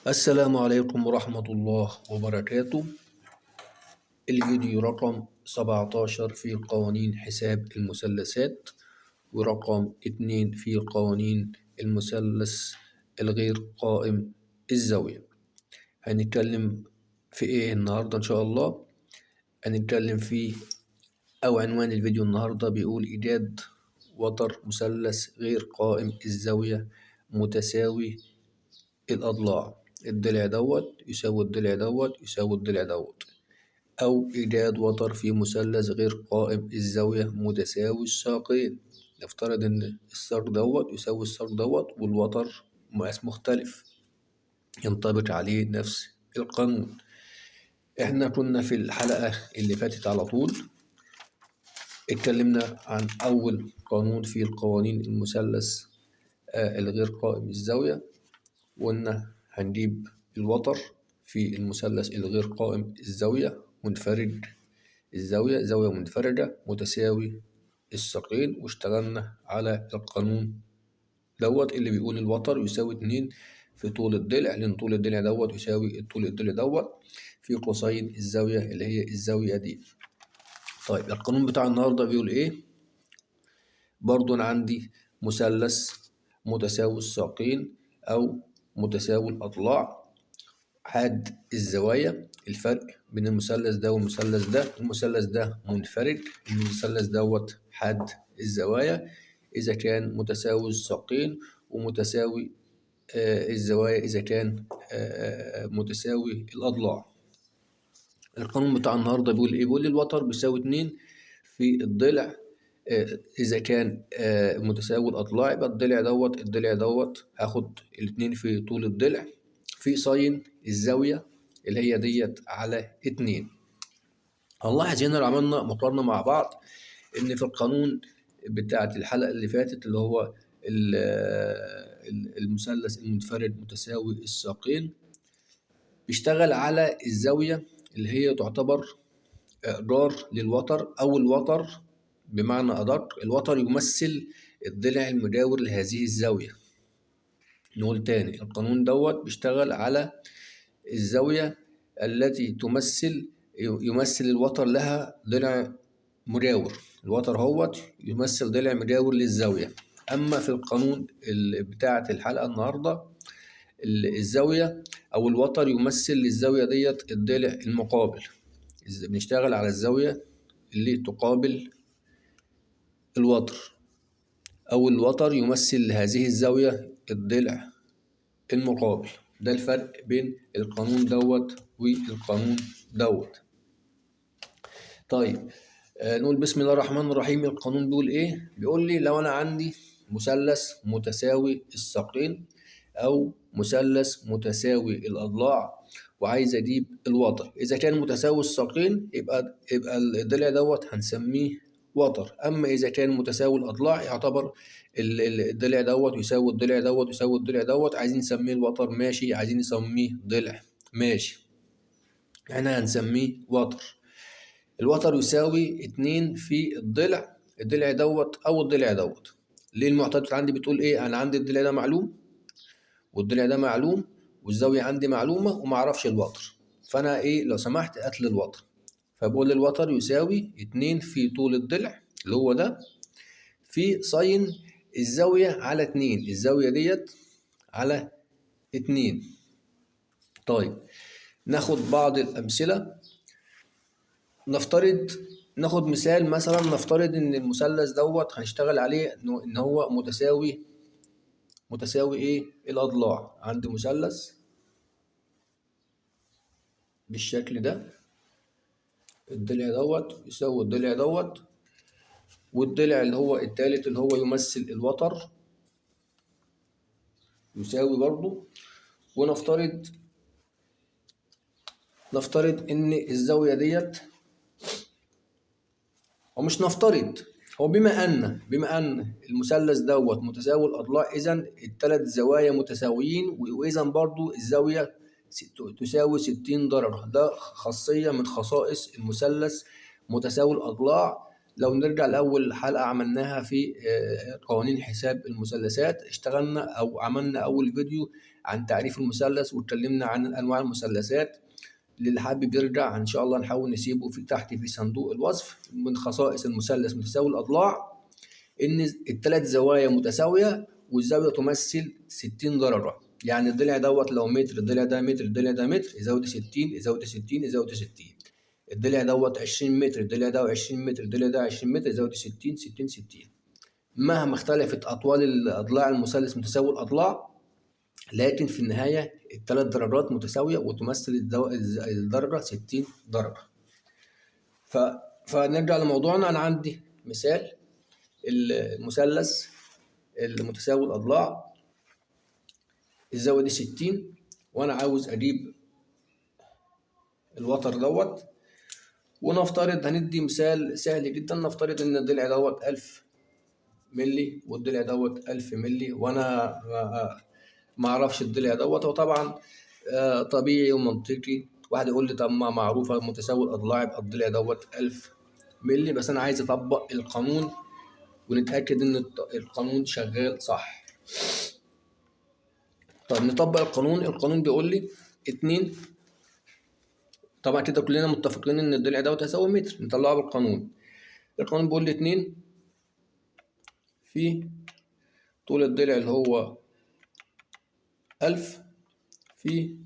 السلام عليكم ورحمة الله وبركاته. الفيديو رقم 17 في قوانين حساب المثلثات، ورقم 2 في قوانين المثلث الغير قائم الزاوية. هنتكلم في ايه النهاردة ان شاء الله؟ هنتكلم في عنوان الفيديو النهاردة بيقول إيجاد وتر مثلث غير قائم الزاوية متساوي الأضلاع. الضلع دوت يساوي الضلع دوت يساوي الضلع دوت، أو إيجاد وتر في مثلث غير قائم الزاوية متساوي الساقين. نفترض إن الساق دوت يساوي الساق دوت والوتر مقاس مختلف ينطبق عليه نفس القانون. إحنا كنا في الحلقة اللي فاتت على طول اتكلمنا عن أول قانون في القوانين المثلث الغير قائم الزاوية، وقلنا هنجيب الوتر في المثلث الغير قائم الزاوية منفرد الزاوية، زاوية منفردة متساوي الساقين، واشتغلنا على القانون دوت اللي بيقول الوتر يساوي 2 في طول الضلع، لأن طول الضلع دوت يساوي طول الضلع دوت في قوسين الزاوية اللي هي الزاوية دي. طيب القانون بتاع النهاردة بيقول ايه؟ برضو أنا عندي مثلث متساوي الساقين أو متساوي الأضلاع حاد الزوايا. الفرق بين المثلث ده والمثلث ده، المثلث ده منفرد، المثلث دوت حاد الزوايا إذا كان متساوي الساقين، ومتساوي الزوايا إذا كان متساوي الأضلاع. القانون بتاع النهارده بيقول إيه؟ بيقول الوتر بيساوي 2 في الضلع إذا كان متساوي الأضلاع، يبقى الضلع دوت هاخد 2 في طول الضلع في ساين الزاوية اللي هي ديت على 2. هنلاحظ هنا لو عملنا مقارنة مع بعض إن في القانون بتاعت الحلقة اللي فاتت اللي هو المثلث المنفرد متساوي الساقين بيشتغل على الزاوية اللي هي تعتبر جار للوتر، أو الوتر بمعنى أدق الوتر يمثل الضلع المجاور لهذه الزاوية. نقول تاني، القانون دوت بيشتغل على الزاوية التي يمثل الوتر لها ضلع مجاور، الوتر هوت يمثل ضلع مجاور للزاوية. أما في القانون بتاعة الحلقة النهاردة الزاوية أو الوتر يمثل للزاوية ديت الضلع المقابل. بنشتغل على الزاوية اللي تقابل الوتر، أو الوتر يمثل لهذه الزاوية الضلع المقابل. ده الفرق بين القانون دوت والقانون دوت. طيب نقول بسم الله الرحمن الرحيم. القانون بيقول ايه؟ بيقول لي لو انا عندي مثلث متساوي الساقين او مثلث متساوي الاضلاع وعايز اجيب الوتر، اذا كان متساوي الساقين يبقى الضلع دوت هنسميه وتر. اما اذا كان متساوي الاضلاع يعتبر الضلع دوت يساوي الضلع دوت يساوي الضلع دوت، عايزين نسميه الوتر ماشي، عايزين نسميه ضلع ماشي، احنا هنسميه وتر. الوتر يساوي 2 في الضلع دوت او الضلع دوت. ليه المعطيات عندي بتقول ايه؟ انا عندي الضلع ده معلوم والضلع ده معلوم والزاويه عندي معلومه ومعرفش الوتر، فانا ايه لو سمحت هات لي الوتر. فبقول الوتر يساوي 2 في طول الضلع اللي هو ده في ساين الزاويه على 2، الزاويه ديت على 2. طيب ناخد بعض الامثله. ناخد مثال، مثلا نفترض ان المثلث دوت هنشتغل عليه ان هو متساوي ايه الاضلاع. عندي مثلث بالشكل ده، الضلع دوت يساوي الضلع دوت، والضلع اللي هو التالت اللي هو يمثل الوتر يساوي برضو. ونفترض ان الزاوية ديت، ومش نفترض، هو بما ان المثلث دوت متساوي الاضلاع، اذا الثلاث زوايا متساويين، واذا برضو الزاويه تساوي 60 درجه. ده خاصيه من خصائص المثلث متساوي الاضلاع. لو نرجع لاول حلقه عملناها في قوانين حساب المثلثات، اشتغلنا او عملنا اول فيديو عن تعريف المثلث واتكلمنا عن انواع المثلثات. اللي حابب يرجع ان شاء الله نحاول نسيبه تحت في صندوق الوصف. من خصائص المثلث متساوي الاضلاع ان الثلاث زوايا متساويه والزاويه تمثل 60 درجه. يعني الضلع دوت لو متر، الضلع ده متر، الضلع ده متر، يزود 60 يزود 60 يزود 60. الضلع دوت 20 متر، الضلع ده 20 متر، الضلع ده 20 متر، يزود 60 60 60. مهما اختلفت اطوال الاضلاع المثلث متساوي الاضلاع، لكن في النهايه الثلاث درجات متساويه وتمثل الدرجه 60 درجه. فنرجع لموضوعنا. انا عندي مثال المثلث المتساوي الاضلاع، الزاويه دي 60، وانا عاوز اجيب الوتر دوت. ونفترض هندي مثال سهل جدا، نفترض ان الضلع دوت 1000 ملي والضلع دوت 1000 ملي، وانا ما اعرفش الضلع دوت. وطبعا طبيعي ومنطقي واحد يقول لي طب ما معروفه متساوي الاضلاع يبقى الضلع دوت 1000 ملي، بس انا عايز اطبق القانون ونتاكد ان القانون شغال صح. طب نطبق القانون. القانون بيقول لي 2، طبعا كده كلنا متفقين ان الضلع دوت هيساوي متر، نطلعه بالقانون. القانون بيقول لي 2 في طول الضلع اللي هو 1000 في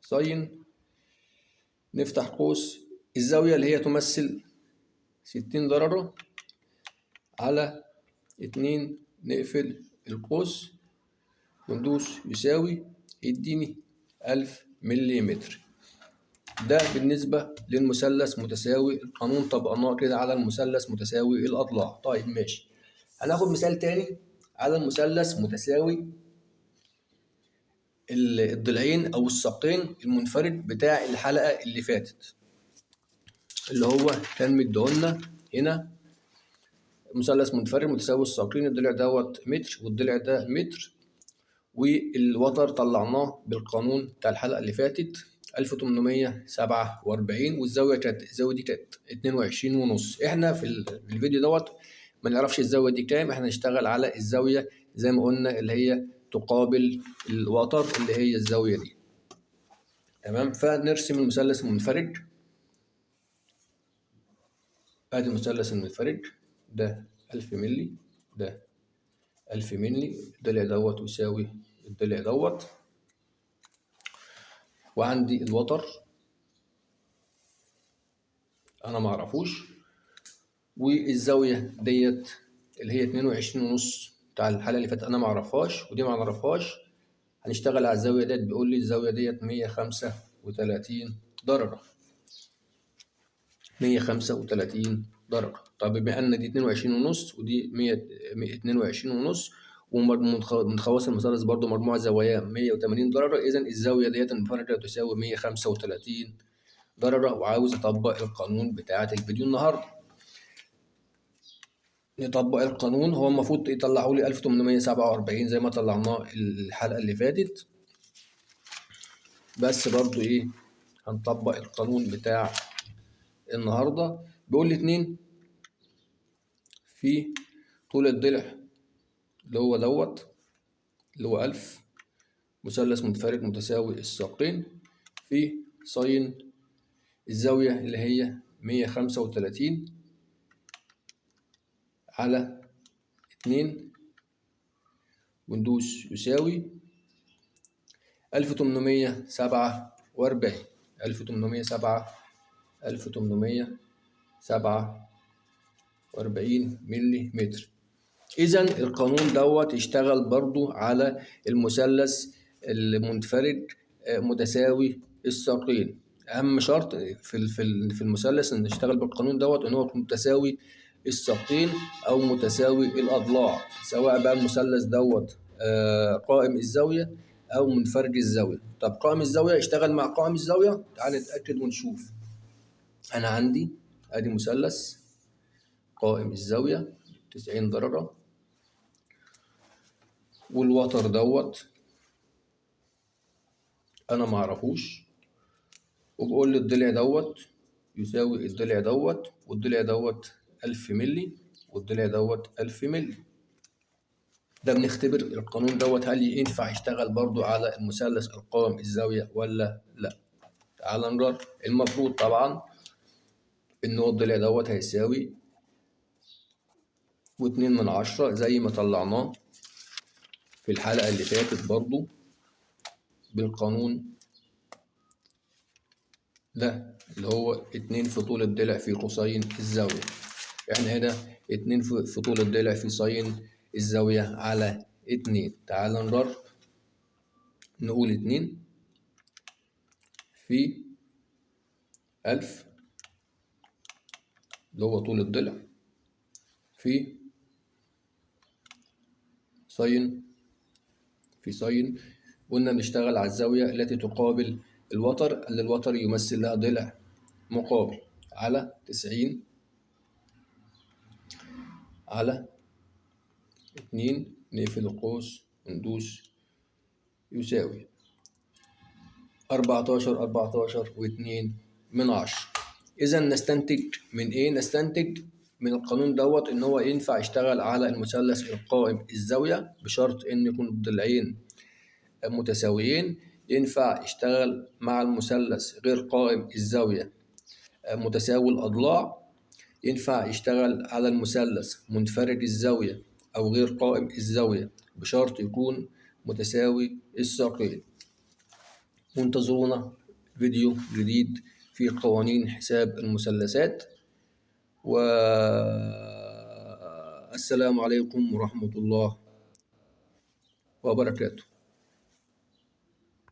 ساين، نفتح قوس الزاوية اللي هي تمثل 60 درجة على 2، نقفل القوس وندوس يساوي، يديني 1000 ملي متر. ده بالنسبة للمثلث متساوي القانون، طبقناه كده على المثلث متساوي الأضلاع. طيب ماشي، هناخد مثال تاني على المثلث متساوي الضلعين أو الساقين المنفرد بتاع الحلقة اللي فاتت، اللي هو كان مديهولنا هنا مثلث منفرد متساوي الساقين، الضلع دوت متر والضلع ده متر، والوتر طلعناه بالقانون بتاع الحلقة اللي فاتت 1847، والزاوية كانت الزاوية دي كانت 22.5. احنا في الفيديو دوت ما نعرفش الزاوية دي كام، احنا نشتغل على الزاوية زي ما قلنا اللي هي تقابل الوتر اللي هي الزاوية دي. تمام، فنرسم المثلث المنفرد. ادي المثلث المنفرد، ده 1000 ملي، ده 1000 ملي، الضلع دوت يساوي الضلع دوت، وعندي الوتر انا معرفوش، والزاوية ديت اللي هي 22.5 بتاع الحالة اللي فاتت انا معرفهاش ودي معرفهاش. هنشتغل على الزاوية ديت، بيقول لي الزاوية ديت 135 درجة، 135 درجة. طب بما ان دي 22.5 ودي 122.5 ومن خواص المثلث برضو مجموع زواياه 180 درجة، إذا الزاوية ديت المنفردة تساوي 135 درجة. وعاوز أطبق القانون بتاعة الفيديو النهاردة. نطبق القانون، هو المفروض يطلعوا لي 1847 زي ما طلعناه الحلقة اللي فاتت، بس برضو هنطبق القانون بتاع النهاردة. بيقول لي 2 في طول الضلع اللي هو دوت اللي هو 1000 مثلث منفرد متساوي الساقين في ساين الزاوية اللي هي 135 على 2 وندوس يساوي 1847 1847 ملي متر. إذا القانون دوت يشتغل برضو على المثلث المنفرد متساوي الساقين. أهم شرط في المثلث إن نشتغل بالقانون دوت إن هو متساوي الساقين أو متساوي الأضلاع، سواء بقى المثلث دوت قائم الزاوية أو منفرد الزاوية. طب قائم الزاوية يشتغل مع قائم الزاوية، تعال نتأكد ونشوف. أنا عندي أدي مثلث قائم الزاوية 90 درجة، والوتر دوت انا معرفوش، وبقول لي الضلع دوت يساوي الضلع دوت، والضلع دوت 1000 ملي والضلع دوت 1000 ملي. ده بنختبر القانون دوت هل ينفع يشتغل برضو على المثلث القائم الزاوية ولا لا. تعال نجرب. المفروض طبعا إن هو الضلع دوت هيساوي 2/10 زي ما طلعناه في الحلقة اللي فاتت برضو بالقانون ده اللي هو 2 في طول الضلع في قوسين الزاوية. احنا هنا 2 في طول الضلع في ساين الزاوية على 2. تعال نجرب. نقول 2 في 1000 اللي هو طول الضلع في ساين. قلنا بنشتغل على الزاوية التي تقابل الوتر اللي الوتر يمثل لها ضلع مقابل على 90 على 2. نقفل القوس وندوس يساوي 14.2. إذا نستنتج من إيه؟ نستنتج من القانون دوت إن هو ينفع يشتغل على المثلث القائم الزاوية بشرط إن يكون الضلعين متساويين. ينفع يشتغل مع المثلث غير قائم الزاوية متساوي الأضلاع. ينفع يشتغل على المثلث منفرد الزاوية أو غير قائم الزاوية بشرط يكون متساوي الساقين. وانتظرونا فيديو جديد في قوانين حساب المثلثات، والسلام عليكم ورحمة الله وبركاته.